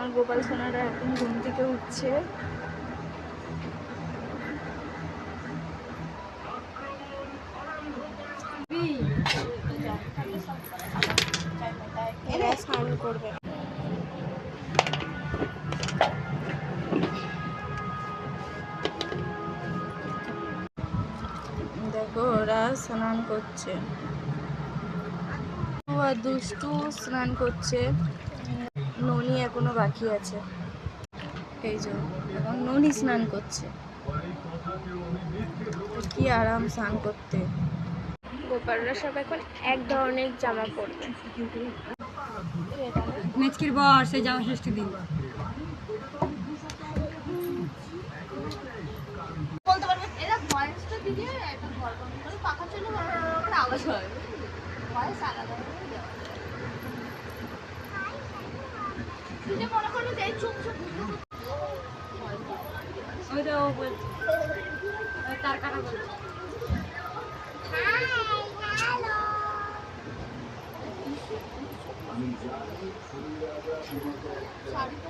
আমার গোপাল সোনারা এখন ঘুম থেকে উঠছে। এরা স্নান করবে। দেখো ওরা স্নান করছে, আর দুষ্টু স্নান করছে। ননি এখনো বাকি আছে, এই যে এখন ননি স্নান করছে। কি আরাম স্নান করতে। গোপালরা সব এখন এক ধরনের জামা পরবে। মেচকির বর সেই জামা ষষ্ঠী দিন বলতে পারবে এরা ভয়েসটা দিলে একটা ঘর বন্ধ করে পাখা চলে করে আওয়াজ হয়, ভয়েস আলাদা করে দেওয়া দিলে মনে করবে যে চুপ চুপ ওইটা ও বলছে তার কাটা বলছে শাড়িটা